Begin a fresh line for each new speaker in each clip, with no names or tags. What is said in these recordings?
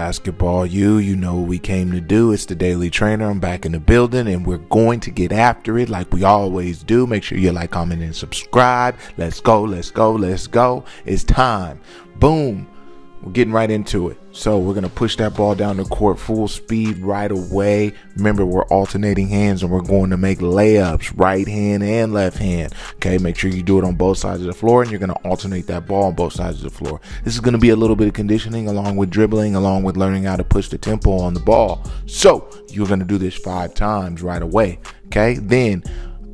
basketball you know what we came to do. It's the Daily Trainer. I'm back in the building and we're going to get after it like we always do. Make sure you like, comment, and subscribe. Let's go. It's time. Boom. We're getting right into it. So we're going to push that ball down the court full speed right away. Remember, we're alternating hands and we're going to make layups, right hand and left hand. Okay, make sure you do it on both sides of the floor, and you're going to alternate that ball on both sides of the floor. This is going to be a little bit of conditioning along with dribbling, along with learning how to push the tempo on the ball. So you're going to do this 5 times right away. Okay, then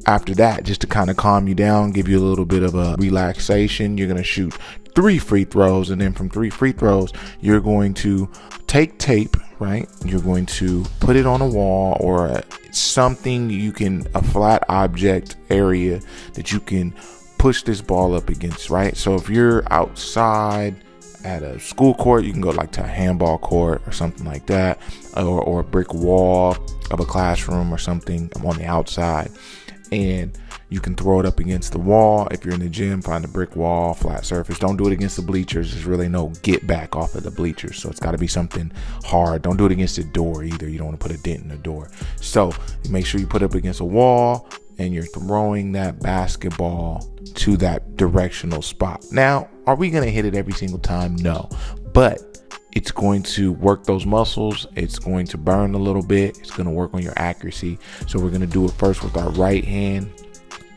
after that, just to kind of calm you down, give you a little bit of a relaxation, you're going to shoot 3 free throws, and then from 3 free throws you're going to take tape, right? You're going to put it on a wall or something a flat object area that you can push this ball up against, right? So if you're outside at a school court, you can go like to a handball court or something like that, or a brick wall of a classroom or something on the outside, and you can throw it up against the wall. If you're in the gym, find a brick wall, flat surface. Don't do it against the bleachers. There's really no get back off of the bleachers, so it's got to be something hard. Don't do it against the door either. You don't want to put a dent in the door. So make sure you put it up against a wall and you're throwing that basketball to that directional spot. Now, are we going to hit it every single time? No, but it's going to work those muscles. It's going to burn a little bit. It's going to work on your accuracy. So we're going to do it first with our right hand.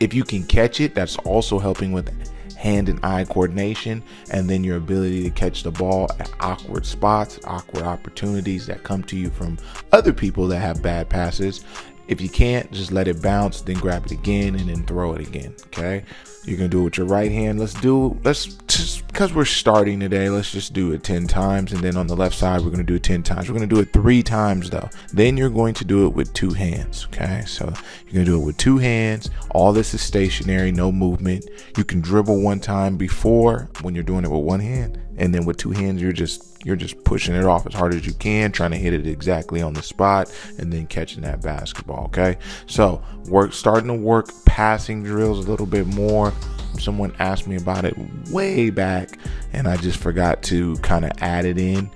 If you can catch it, that's also helping with hand and eye coordination, and then your ability to catch the ball at awkward spots, awkward opportunities that come to you from other people that have bad passes. If you can't, just let it bounce, then grab it again and then throw it again. Okay, you're gonna do it with your right hand. Let's just, because we're starting today, let's just do it 10 times, and then on the left side we're gonna do it 10 times. We're gonna do it 3 times though. Then you're going to do it with 2 hands. Okay, so you're gonna do it with 2 hands. All this is stationary, no movement. You can dribble 1 time before when you're doing it with 1 hand, and then with 2 hands you're just pushing it off as hard as you can, trying to hit it exactly on the spot, and then catching that basketball. Okay, so starting to work passing drills a little bit more. Someone asked me about it way back and I just forgot to kind of add it in,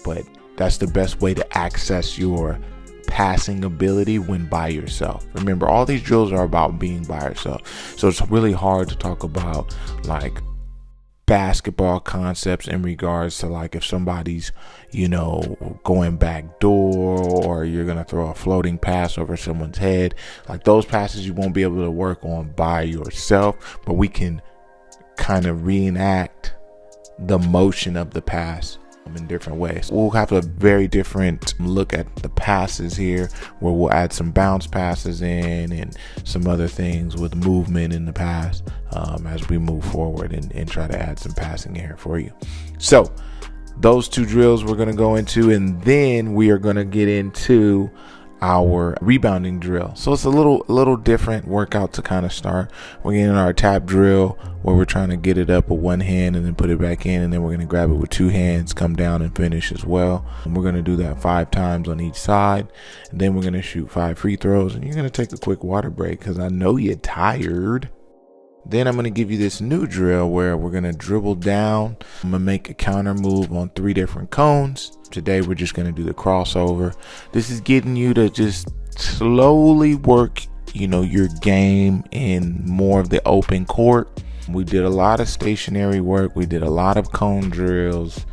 but that's the best way to access your passing ability when by yourself. Remember, all these drills are about being by yourself, so it's really hard to talk about like basketball concepts in regards to like if somebody's going back door, or you're gonna throw a floating pass over someone's head. Like those passes you won't be able to work on by yourself, but we can kind of reenact the motion of the pass in different ways. We'll have a very different look at the passes here, where we'll add some bounce passes in and some other things with movement in the pass as we move forward and try to add some passing here for you. So those 2 drills we're going to go into, and then we are going to get into our rebounding drill. So it's a little different workout to kind of start. We're getting our tap drill where we're trying to get it up with 1 hand and then put it back in, and then we're going to grab it with 2 hands, come down and finish as well. And we're going to do that 5 times on each side, and then we're going to shoot 5 free throws, and you're going to take a quick water break because I know you're tired. Then I'm going to give you this new drill where we're going to dribble down. I'm going to make a counter move on 3 different cones. Today we're just going to do the crossover. This is getting you to just slowly work, your game in more of the open court. We did a lot of stationary work. We did a lot of cone drills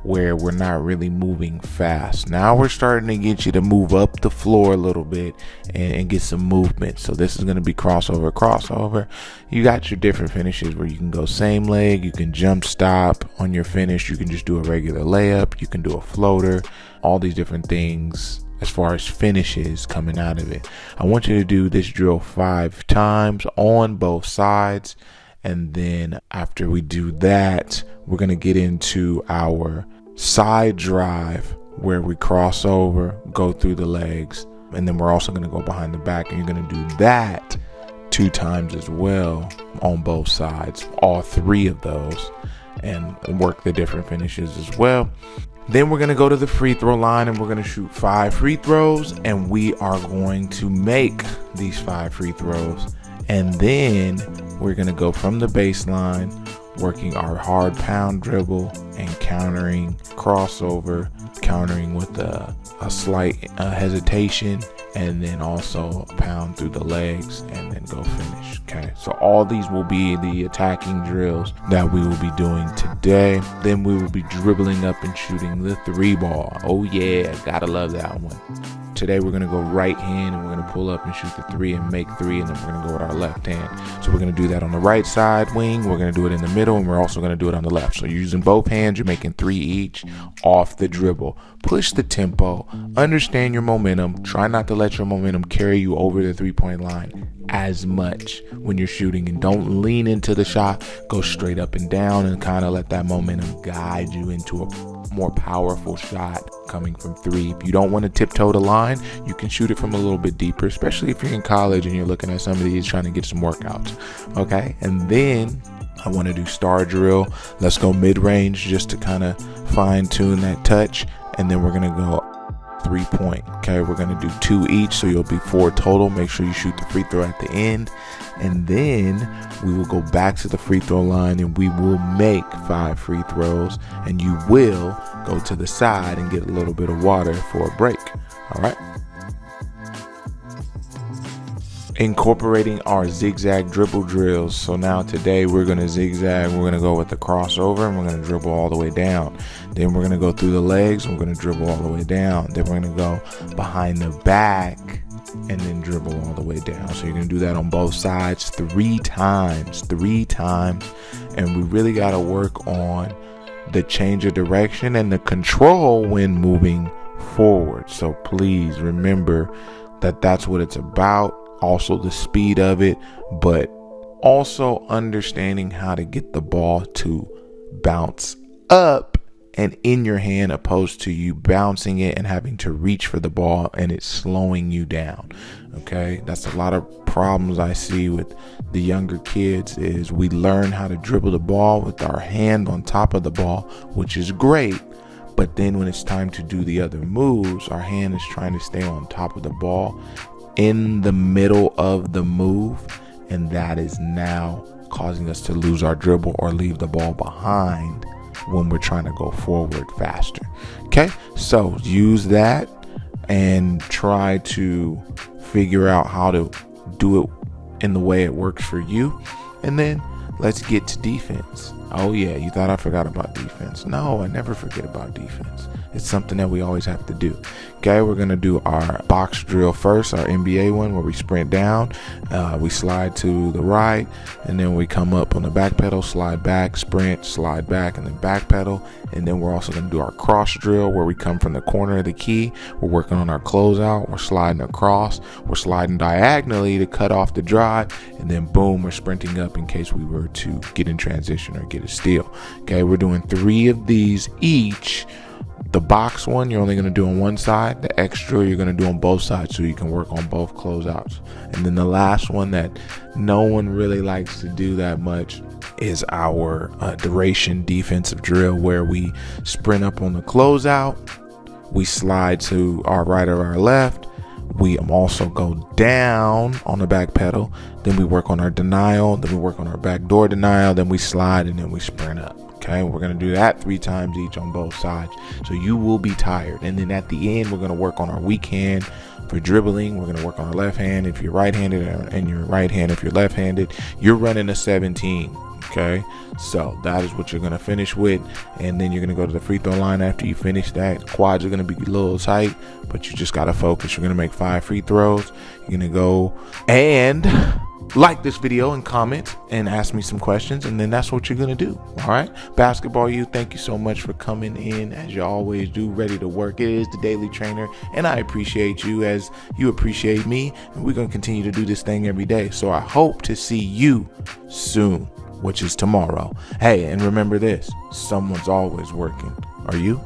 where we're not really moving fast. Now we're starting to get you to move up the floor a little bit and get some movement. So this is going to be crossover. You got your different finishes where you can go same leg, you can jump stop on your finish, you can just do a regular layup, you can do a floater, all these different things as far as finishes coming out of it. I want you to do this drill 5 times on both sides. And then after we do that, we're going to get into our side drive where we cross over, go through the legs, and then we're also going to go behind the back, and you're going to do that 2 times as well on both sides, all 3 of those, and work the different finishes as well. Then we're going to go to the free throw line and we're going to shoot 5 free throws, and we are going to make these 5 free throws. And then we're going to go from the baseline, working our hard pound dribble and countering crossover, countering with a slight hesitation, and then also pound through the legs and then go finish. Okay, so all these will be the attacking drills that we will be doing today. Then we will be dribbling up and shooting the 3-ball. Oh yeah, gotta love that one. Today we're going to go right hand, and we're going to pull up and shoot the 3 and make 3, and then we're going to go with our left hand. So we're going to do that on the right side wing, we're going to do it in the middle, and we're also going to do it on the left. So you're using both hands, you're making 3 each off the dribble. Push the tempo, understand your momentum, try not to let your momentum carry you over the 3-point line as much when you're shooting, and don't lean into the shot. Go straight up and down and kind of let that momentum guide you into a more powerful shot coming from 3. If you don't want to tiptoe the line, you can shoot it from a little bit deeper, especially if you're in college and you're looking at some of these trying to get some workouts. Okay, and then I want to do star drill. Let's go mid-range just to kind of fine-tune that touch, and then we're going to go 3-point. Okay, we're going to do 2 each, so you'll be 4 total. Make sure you shoot the free throw at the end, and then we will go back to the free throw line and we will make 5 free throws, and you will go to the side and get a little bit of water for a break. All right, incorporating our zigzag dribble drills. So now today we're going to zigzag. We're going to go with the crossover, and we're going to dribble all the way down. Then we're going to go through the legs, and we're going to dribble all the way down. Then we're going to go behind the back and then dribble all the way down. So you're going to do that on both sides 3 times. And we really got to work on the change of direction and the control when moving forward. So please remember that that's what it's about. Also the speed of it, but also understanding how to get the ball to bounce up and in your hand, opposed to you bouncing it and having to reach for the ball and it's slowing you down. Okay, that's a lot of problems I see with the younger kids. Is we learn how to dribble the ball with our hand on top of the ball, which is great, but then when it's time to do the other moves, our hand is trying to stay on top of the ball in the middle of the move, and that is now causing us to lose our dribble or leave the ball behind when we're trying to go forward faster. Okay, so use that and try to figure out how to do it in the way it works for you. And then let's get to defense. Oh yeah, you thought I forgot about defense. No, I never forget about defense. It's something that we always have to do. Okay, we're gonna do our box drill first, our NBA one, where we sprint down, we slide to the right, and then we come up on the back pedal, slide back, sprint, slide back, and then back pedal. And then we're also gonna do our cross drill, where we come from the corner of the key. We're working on our closeout. We're sliding across. We're sliding diagonally to cut off the drive, and then boom, we're sprinting up in case we were to get in transition or get a steal. Okay, we're doing 3 of these each. The box one you're only going to do on one side. The extra you're going to do on both sides, so you can work on both closeouts. And then the last one that no one really likes to do that much is our duration defensive drill, where we sprint up on the closeout, we slide to our right or our left, we also go down on the back pedal, then we work on our denial, then we work on our backdoor denial, then we slide, and then we sprint up. Okay, we're going to do that 3 times each on both sides. So you will be tired. And then at the end, we're going to work on our weak hand for dribbling. We're going to work on our left hand if you're right-handed, and your right hand if you're left-handed. You're running a 17. Okay, so that is what you're going to finish with. And then you're going to go to the free throw line after you finish that. Quads are going to be a little tight, but you just got to focus. You're going to make 5 free throws. You're going to go and like this video and comment and ask me some questions, and then that's what you're gonna do. All right, basketball youth, thank you so much for coming in, as you always do, ready to work. It is the Daily Trainer, and I appreciate you as you appreciate me, and we're gonna continue to do this thing every day. So I hope to see you soon, which is tomorrow. Hey, and remember this, someone's always working. Are you?